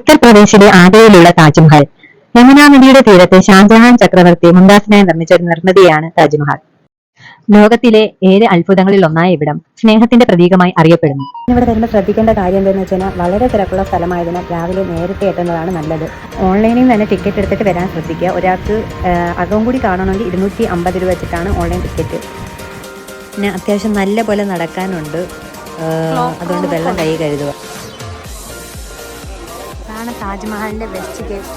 ഉത്തർപ്രദേശിലെ ആഗ്രയിലുള്ള താജ്മഹൽ. യമുനാ നദിയുടെ തീരത്ത് ഷാജഹാൻ ചക്രവർത്തി മുംതാസിനായി നിർമ്മിച്ച ഒരു നിർമ്മിതിയാണ് താജ്മഹൽ. ലോകത്തിലെ 7 അത്ഭുതങ്ങളിൽ ഒന്നായ ഇവിടം സ്നേഹത്തിന്റെ പ്രതീകമായി അറിയപ്പെടുന്നു. ഇവിടെ വരുമ്പോൾ ശ്രദ്ധിക്കേണ്ട കാര്യം എന്താണെന്ന് വെച്ചാൽ വളരെ തിരക്കുള്ള സ്ഥലമായതിനാൽ രാവിലെ നേരത്തെ എത്തുന്നതാണ് നല്ലത്. ഓൺലൈനിൽ തന്നെ ടിക്കറ്റ് എടുത്തിട്ട് വരാൻ ശ്രദ്ധിക്കുക. ഒരാൾക്ക് അകവും കൂടി കാണണമെങ്കിൽ 250 രൂപ വെച്ചിട്ടാണ് ഓൺലൈൻ ടിക്കറ്റ്. പിന്നെ അത്യാവശ്യം നല്ല പോലെ നടക്കാനുണ്ട്, അതുകൊണ്ട് വെള്ളം കൈ കരുതുക. ഇതാണ് താജ്മഹലിന്റെ west gate.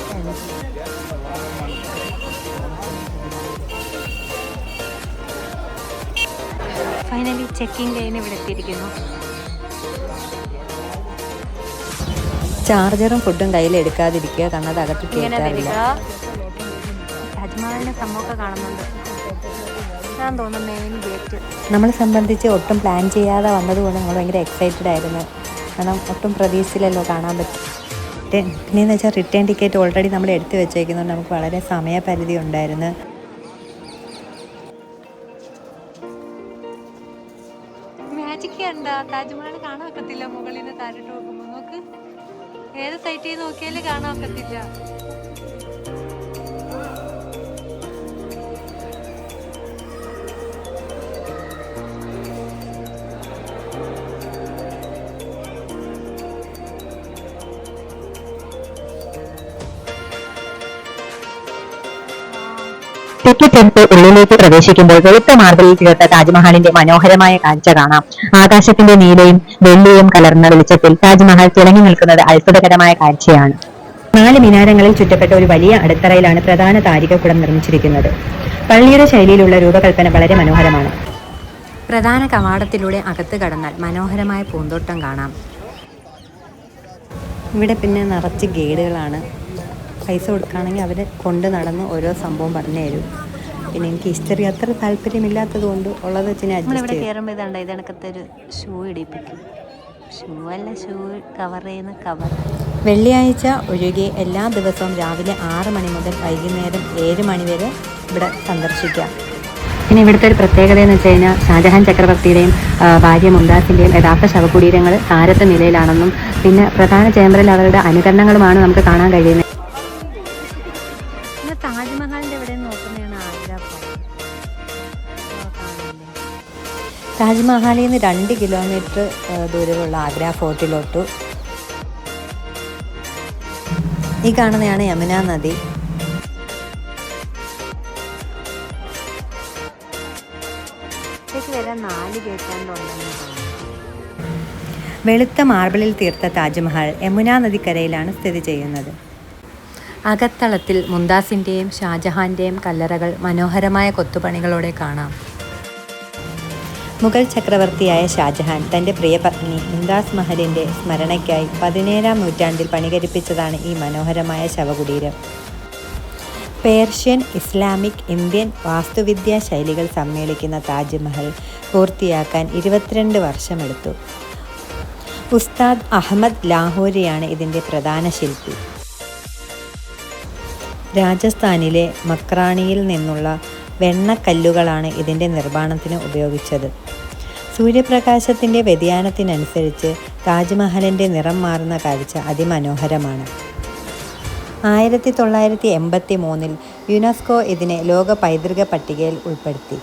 Finally checking line ഇവിടെ എത്തിയിരിക്കുന്നു. ചാർജറും ഫുഡും കയ്യിൽ എടുക്കാതിരിക്കുക, കാരണം അത് അകത്ത് കയറ്റാറില്ല. താജ്മഹലിന്റെ സംഭവമൊക്കെ കാണുന്നുണ്ട്. ഞാൻ തോന്നുന്നു മെയിൻ ഗേറ്റ്. നമ്മളെ സംബന്ധിച്ച് ഒട്ടും പ്ലാൻ ചെയ്യാതെ വന്നതുകൊണ്ട് നമ്മൾ ഭയങ്കര എക്സൈറ്റഡ് ആയിരുന്നു, കാരണം ഒട്ടും പ്രതീക്ഷിച്ചില്ലല്ലോ കാണാൻ പറ്റും. പിന്നെയെന്ന് വെച്ചാൽ റിട്ടേൺ ടിക്കറ്റ് ഓൾറെഡി നമ്മൾ എടുത്തു വെച്ചേക്കുന്നതുകൊണ്ട് നമുക്ക് വളരെ സമയപരിധി ഉണ്ടായിരുന്നു. മാജിക് കണ്ട താജ്മഹൽ കാണാൻ ഒക്കത്തില്ല. മുകളിൽ നിന്ന് താഴോട്ട് നോക്കുമ്പോൾ നോക്ക്, ഏത് സൈറ്റിൽ നോക്കിയാലും കാണാൻ ഒക്കത്തില്ല. ടിക്കറ്റ് എടുത്ത് ഉള്ളിലേക്ക് പ്രവേശിക്കുമ്പോൾ വെളുത്ത മാർബിളിൽ തീർത്ത താജ്മഹലിന്റെ മനോഹരമായ കാഴ്ച കാണാം. ആകാശത്തിന്റെ നീലയും വെള്ളിയും കലർന്ന വെളിച്ചത്തിൽ താജ്മഹൽ തിളങ്ങി നിൽക്കുന്നത് അത്ഭുതകരമായ കാഴ്ചയാണ്. 4 മിനാരങ്ങളിൽ ചുറ്റപ്പെട്ട ഒരു വലിയ അടിത്തറയിലാണ് പ്രധാന താരികക്കുടം നിർമ്മിച്ചിരിക്കുന്നത്. പള്ളിയുടെ ശൈലിയിലുള്ള രൂപകൽപ്പന വളരെ മനോഹരമാണ്. പ്രധാന കവാടത്തിലൂടെ അകത്ത് കടന്നാൽ മനോഹരമായ പൂന്തോട്ടം കാണാം. ഇവിടെ പിന്നെ നിറച്ച് ഗൈഡുകളാണ്. പൈസ കൊടുക്കുകയാണെങ്കിൽ അവർ കൊണ്ട് നടന്ന് ഓരോ സംഭവം പറഞ്ഞു തരും. പിന്നെ എനിക്ക് ഹിസ്റ്ററി അത്ര താല്പര്യമില്ലാത്തത് കൊണ്ട് ഉള്ളത് വെച്ച് ഞാൻ ഇവിടെ കയറുമ്പോൾ ഇതാണ് ഇതണക്കത്തെ ഒരു ഷൂ ഇടിപ്പിക്കും. ഷൂ അല്ല, ഷൂ കവർ ചെയ്യുന്ന കവർ. വെള്ളിയാഴ്ച ഒഴികെ എല്ലാ ദിവസവും രാവിലെ 6 മണി മുതൽ വൈകുന്നേരം 7 മണി വരെ ഇവിടെ സന്ദർശിക്കാം. പിന്നെ ഇവിടുത്തെ ഒരു പ്രത്യേകത എന്ന് വെച്ച് കഴിഞ്ഞാൽ ഷാജഹാൻ ചക്രവർത്തിയുടെയും ഭാര്യ മുംതാസിൻ്റെയും യഥാർത്ഥ ശവകുടീരങ്ങൾ താരത്തെ നിലയിലാണെന്നും പിന്നെ പ്രധാന ചേംബറിൽ അവരുടെ അനുകരണങ്ങളുമാണ് നമുക്ക് കാണാൻ കഴിയുന്നത്. താജ്മഹലിന്റെ എവിടെ നോക്കുന്നതാണ് ആഗ്ര ഫോർട്ട്. താജ്മഹലിൽ നിന്ന് 2 കിലോമീറ്റർ ദൂരമുള്ള ആഗ്ര ഫോർട്ടിലോട്ട്. ഈ കാണുന്നതാണ് യമുന നദി. വരാൻ 4 ഗേറ്റുകളുണ്ടെന്ന്. വെളുത്ത മാർബിളിൽ തീർത്ത താജ്മഹൽ യമുന നദിക്കരയിലാണ് സ്ഥിതി ചെയ്യുന്നത്. അകത്തളത്തിൽ മുംതാസിൻ്റെയും ഷാജഹാൻ്റെയും കല്ലറകൾ മനോഹരമായ കൊത്തുപണികളോടെ കാണാം. മുഗൾ ചക്രവർത്തിയായ ഷാജഹാൻ തൻ്റെ പ്രിയപത്നി മുംതാസ് മഹലിൻ്റെ സ്മരണയ്ക്കായി 17-ാം നൂറ്റാണ്ടിൽ പണികഴിപ്പിച്ചതാണ് ഈ മനോഹരമായ ശവകുടീരം. പേർഷ്യൻ, ഇസ്ലാമിക്, ഇന്ത്യൻ വാസ്തുവിദ്യാ ശൈലികൾ സമ്മേളിക്കുന്ന താജ്മഹൽ പൂർത്തിയാക്കാൻ 22 വർഷമെടുത്തു. ഉസ്താദ് അഹമ്മദ് ലാഹോരിയാണ് ഇതിൻ്റെ പ്രധാന ശില്പി. രാജസ്ഥാനിലെ മക്രാണിയിൽ നിന്നുള്ള വെണ്ണക്കല്ലുകളാണ് ഇതിൻ്റെ നിർമ്മാണത്തിന് ഉപയോഗിച്ചത്. സൂര്യപ്രകാശത്തിൻ്റെ വ്യതിയാനത്തിനനുസരിച്ച് താജ്മഹലിൻ്റെ നിറം മാറുന്ന കാഴ്ച അതിമനോഹരമാണ്. 1983 യുനെസ്കോ ഇതിനെ ലോക പൈതൃക പട്ടികയിൽ ഉൾപ്പെടുത്തി.